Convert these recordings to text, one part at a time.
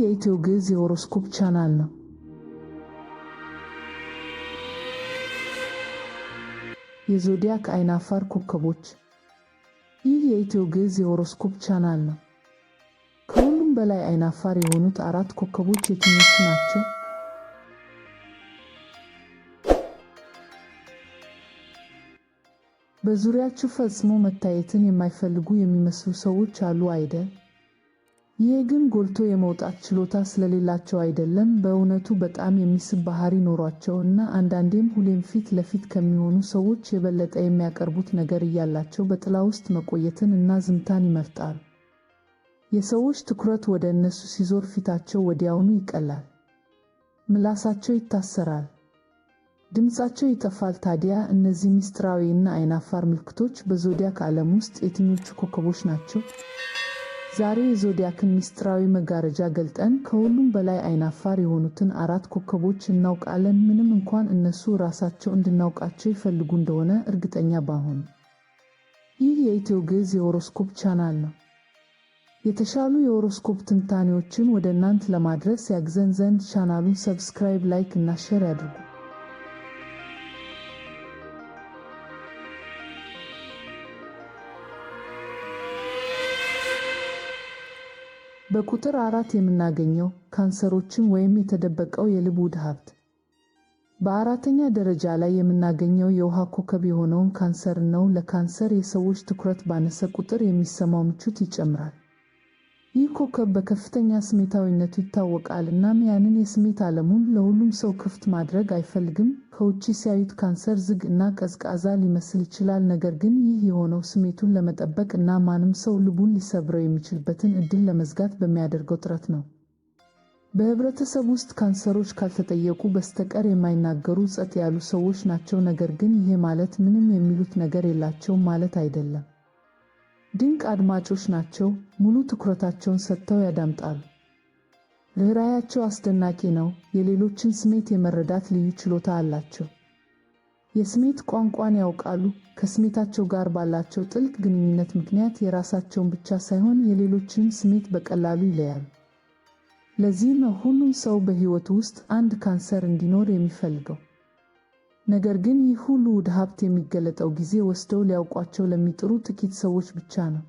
የኢትዮ ግዕዝ የሆሮስኮፕ ቻናል ነው። የዞዲያክ አይናፋር ኮከቦች። ይህ የኢትዮ ግዕዝ የሆሮስኮፕ ቻናል ነው። ከሁሉም በላይ አይናፋር የሆኑት 4 ኮከቦች የትኞቹ ናቸው? በዙሪያችሁ ፈጽሞ መታየትን የማይፈልጉ የሚመስሉ ሰዎች አሉ አይደል? ይህ ግን ጎልቶ የመውጣት ችሎታ ስለሌላቸው አይደለም። በእውነቱ በጣም የሚስብ ባህሪ ኖሯቸው እና አንዳንዴም ሁሌም ፊት ለፊት ከሚሆኑ ሰዎች የበለጠ የሚያቀርቡት ነገር እያላቸው በጥላ ውስጥ መቆየትን እና ዝምታን ይመርጣሉ። የሰዎች ትኩረት ወደ እነሱ ሲዞር ፊታቸው ወዲያውኑ ይቀላል፣ ምላሳቸው ይታሰራል፣ ድምጻቸው ይጠፋል። ታዲያ እነዚህ ምስጢራዊ እና አይናፋር ምልክቶች በዞዲያክ ዓለም ውስጥ የትኞቹ ኮከቦች ናቸው? ዛሬ የዞዲያክን ምስጢራዊ መጋረጃ ገልጠን ከሁሉም በላይ አይናፋር የሆኑትን 4 ኮከቦች እናውቃለን፣ ምንም እንኳን እነሱ ራሳቸው እንድናውቃቸው ይፈልጉ እንደሆነ እርግጠኛ ባይሆኑም። ይህ የኢትዮ ግዕዝ የሆሮስኮፕ ቻናል ነው። የተሻሉ የሆሮስኮፕ ትንታኔዎችን ወደ እናንተ ለማድረስ ያግዘን ዘንድ ቻናሉን ሰብስክራይብ፣ ላይክ እና ሼር ያድርጉ። በቁጥር 4 የምናገኘው ካንሰሮችን ወይም የተደበቀው የልብ ውድ ሀብት። በአራተኛ ደረጃ ላይ የምናገኘው የውሃ ኮከብ የሆነውን ካንሰርን ነው። ለካንሰር የሰዎች ትኩረት ባነሰ ቁጥር የሚሰማው ምቾት ይጨምራል። ይህ ኮከብ በከፍተኛ ስሜታዊነቱ ይታወቃል። እናም ያንን የስሜት ዓለሙን ለሁሉም ሰው ክፍት ማድረግ አይፈልግም። ከውጪ ሲያዩት ካንሰር ዝግ እና ቀዝቃዛ ሊመስል ይችላል። ነገር ግን ይህ የሆነው ስሜቱን ለመጠበቅ እና ማንም ሰው ልቡን ሊሰብረው የሚችልበትን ዕድል ለመዝጋት በሚያደርገው ጥረት ነው። በህብረተሰብ ውስጥ ካንሰሮች ካልተጠየቁ በስተቀር የማይናገሩ ጸጥ ያሉ ሰዎች ናቸው። ነገር ግን ይሄ ማለት ምንም የሚሉት ነገር የላቸውም ማለት አይደለም። ድንቅ አድማጮች ናቸው። ሙሉ ትኩረታቸውን ሰጥተው ያዳምጣሉ። ርህራሄያቸው አስደናቂ ነው። የሌሎችን ስሜት የመረዳት ልዩ ችሎታ አላቸው። የስሜት ቋንቋን ያውቃሉ። ከስሜታቸው ጋር ባላቸው ጥልቅ ግንኙነት ምክንያት የራሳቸውን ብቻ ሳይሆን የሌሎችንም ስሜት በቀላሉ ይለያሉ። ለዚህም ነው ሁሉም ሰው በህይወቱ ውስጥ አንድ ካንሰር እንዲኖር የሚፈልገው። ነገር ግን ይህ ሁሉ ውድ ሀብት የሚገለጠው ጊዜ ወስደው ሊያውቋቸው ለሚጥሩ ጥቂት ሰዎች ብቻ ነው።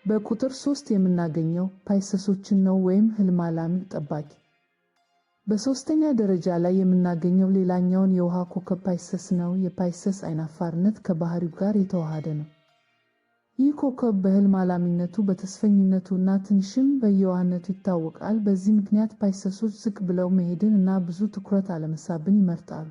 በቁጥር 3 የምናገኘው ፓይሰሶችን ነው ወይም ህልም አላሚ ጠባቂ። በሶስተኛ ደረጃ ላይ የምናገኘው ሌላኛውን የውሃ ኮከብ ፓይሰስ ነው። የፓይሰስ አይናፋርነት ከባህሪው ጋር የተዋሃደ ነው። ይህ ኮከብ በህልም አላሚነቱ፣ በተስፈኝነቱ እና ትንሽም በየዋህነቱ ይታወቃል። በዚህ ምክንያት ፓይሰሶች ዝቅ ብለው መሄድን እና ብዙ ትኩረት አለመሳብን ይመርጣሉ።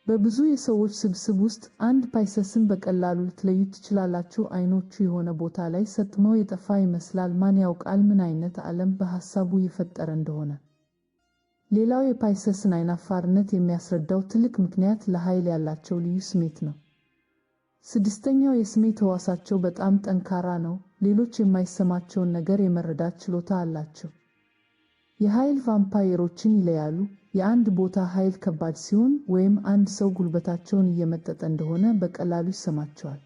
በብዙ የሰዎች ስብስብ ውስጥ አንድ ፓይሰስን በቀላሉ ልትለዩት ትችላላችሁ። አይኖቹ የሆነ ቦታ ላይ ሰጥመው የጠፋ ይመስላል። ማን ያውቃል ምን አይነት ዓለም በሐሳቡ የፈጠረ እንደሆነ። ሌላው የፓይሰስን አይናፋርነት የሚያስረዳው ትልቅ ምክንያት ለኃይል ያላቸው ልዩ ስሜት ነው። ስድስተኛው የስሜት ሕዋሳቸው በጣም ጠንካራ ነው። ሌሎች የማይሰማቸውን ነገር የመረዳት ችሎታ አላቸው። የኃይል ቫምፓየሮችን ይለያሉ። የአንድ ቦታ ኃይል ከባድ ሲሆን ወይም አንድ ሰው ጉልበታቸውን እየመጠጠ እንደሆነ በቀላሉ ይሰማቸዋል።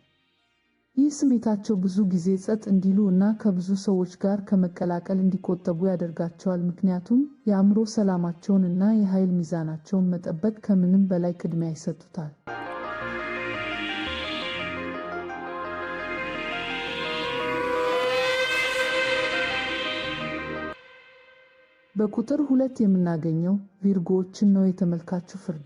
ይህ ስሜታቸው ብዙ ጊዜ ጸጥ እንዲሉ እና ከብዙ ሰዎች ጋር ከመቀላቀል እንዲቆጠቡ ያደርጋቸዋል። ምክንያቱም የአእምሮ ሰላማቸውን እና የኃይል ሚዛናቸውን መጠበቅ ከምንም በላይ ቅድሚያ ይሰጡታል። በቁጥር 2 የምናገኘው ቪርጎዎችን ነው። የተመልካቹ ፍርድ።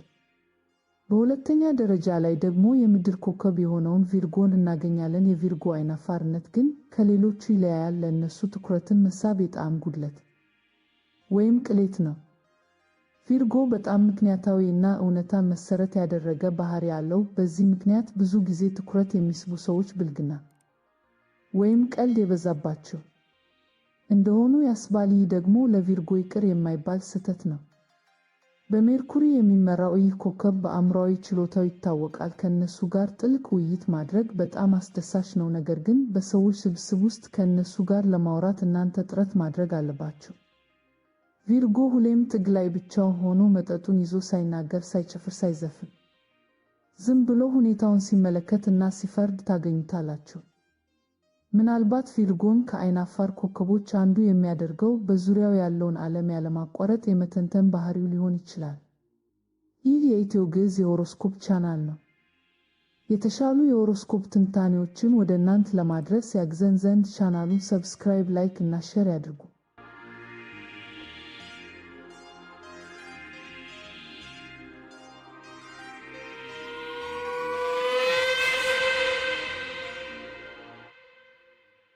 በሁለተኛ ደረጃ ላይ ደግሞ የምድር ኮከብ የሆነውን ቪርጎን እናገኛለን። የቪርጎ አይናፋርነት ግን ከሌሎቹ ይለያል። ለእነሱ ትኩረትን መሳብ የጣዕም ጉድለት ወይም ቅሌት ነው። ቪርጎ በጣም ምክንያታዊ እና እውነታን መሰረት ያደረገ ባህሪ አለው። በዚህ ምክንያት ብዙ ጊዜ ትኩረት የሚስቡ ሰዎች ብልግና ወይም ቀልድ የበዛባቸው እንደሆኑ ያስባል። ይህ ደግሞ ለቪርጎ ይቅር የማይባል ስህተት ነው። በሜርኩሪ የሚመራው ይህ ኮከብ በአእምሯዊ ችሎታው ይታወቃል። ከእነሱ ጋር ጥልቅ ውይይት ማድረግ በጣም አስደሳች ነው። ነገር ግን በሰዎች ስብስብ ውስጥ ከእነሱ ጋር ለማውራት እናንተ ጥረት ማድረግ አለባችሁ። ቪርጎ ሁሌም ጥግ ላይ ብቻውን ሆኖ መጠጡን ይዞ ሳይናገር፣ ሳይጨፍር፣ ሳይዘፍን ዝም ብሎ ሁኔታውን ሲመለከት እና ሲፈርድ ታገኙታላችሁ። ምናልባት ቪርጎን ከአይናፋር ኮከቦች አንዱ የሚያደርገው በዙሪያው ያለውን ዓለም ያለማቋረጥ የመተንተን ባህሪው ሊሆን ይችላል። ይህ የኢትዮ ግዕዝ የሆሮስኮፕ ቻናል ነው። የተሻሉ የሆሮስኮፕ ትንታኔዎችን ወደ እናንተ ለማድረስ ያግዘን ዘንድ ቻናሉን ሰብስክራይብ፣ ላይክ እና ሼር ያድርጉ።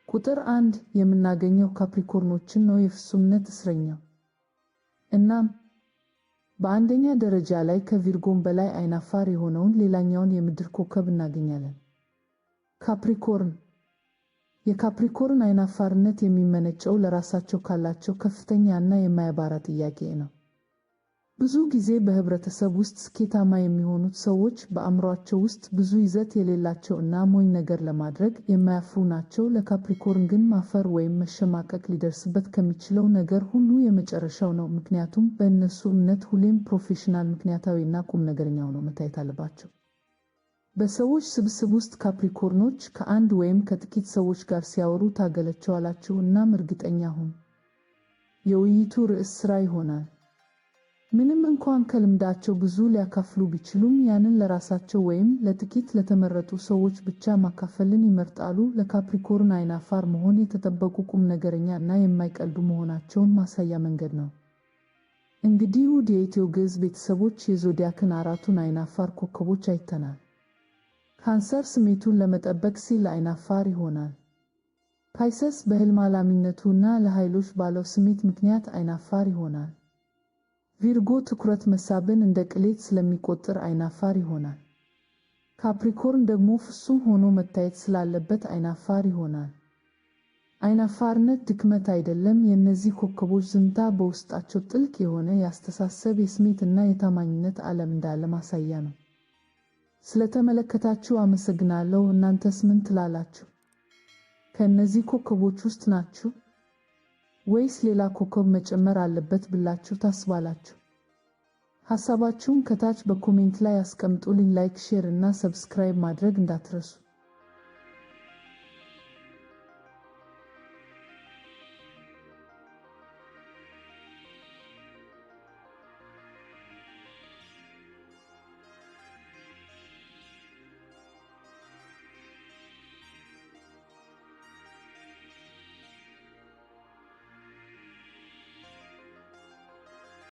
ቁጥር 1 የምናገኘው ካፕሪኮርኖችን ነው፣ የፍጹምነት እስረኛው። እናም በአንደኛ ደረጃ ላይ ከቪርጎን በላይ አይናፋር የሆነውን ሌላኛውን የምድር ኮከብ እናገኛለን፣ ካፕሪኮርን። የካፕሪኮርን አይናፋርነት የሚመነጨው ለራሳቸው ካላቸው ከፍተኛ እና የማያባራ ጥያቄ ነው። ብዙ ጊዜ በህብረተሰብ ውስጥ ስኬታማ የሚሆኑት ሰዎች በአእምሯቸው ውስጥ ብዙ ይዘት የሌላቸው እና ሞኝ ነገር ለማድረግ የማያፍሩ ናቸው። ለካፕሪኮርን ግን ማፈር ወይም መሸማቀቅ ሊደርስበት ከሚችለው ነገር ሁሉ የመጨረሻው ነው። ምክንያቱም በእነሱ እምነት ሁሌም ፕሮፌሽናል፣ ምክንያታዊ እና ቁም ነገረኛ ሆነው መታየት አለባቸው። በሰዎች ስብስብ ውስጥ ካፕሪኮርኖች ከአንድ ወይም ከጥቂት ሰዎች ጋር ሲያወሩ ታገለቸዋላችሁ። እናም እርግጠኛ ሁኑ፣ የውይይቱ ርዕስ ሥራ ይሆናል። ምንም እንኳን ከልምዳቸው ብዙ ሊያካፍሉ ቢችሉም ያንን ለራሳቸው ወይም ለጥቂት ለተመረጡ ሰዎች ብቻ ማካፈልን ይመርጣሉ። ለካፕሪኮርን አይናፋር መሆን የተጠበቁ ቁም ነገረኛ እና የማይቀልዱ መሆናቸውን ማሳያ መንገድ ነው። እንግዲህ ውድ የኢትዮ ግዕዝ ቤተሰቦች የዞዲያክን አራቱን አይናፋር ኮከቦች አይተናል። ካንሰር ስሜቱን ለመጠበቅ ሲል አይናፋር ይሆናል። ፓይሰስ በሕልም አላሚነቱ እና ለኃይሎች ባለው ስሜት ምክንያት አይናፋር ይሆናል። ቪርጎ ትኩረት መሳብን እንደ ቅሌት ስለሚቆጥር አይናፋር ይሆናል። ካፕሪኮርን ደግሞ ፍጹም ሆኖ መታየት ስላለበት አይናፋር ይሆናል። አይናፋርነት ድክመት አይደለም። የእነዚህ ኮከቦች ዝምታ በውስጣቸው ጥልቅ የሆነ የአስተሳሰብ፣ የስሜት እና የታማኝነት ዓለም እንዳለ ማሳያ ነው። ስለተመለከታችሁ አመሰግናለሁ። እናንተስ ምን ትላላችሁ? ከእነዚህ ኮከቦች ውስጥ ናችሁ ወይስ ሌላ ኮከብ መጨመር አለበት ብላችሁ ታስባላችሁ? ሐሳባችሁን ከታች በኮሜንት ላይ አስቀምጡልኝ። ላይክ፣ ሼር እና ሰብስክራይብ ማድረግ እንዳትረሱ።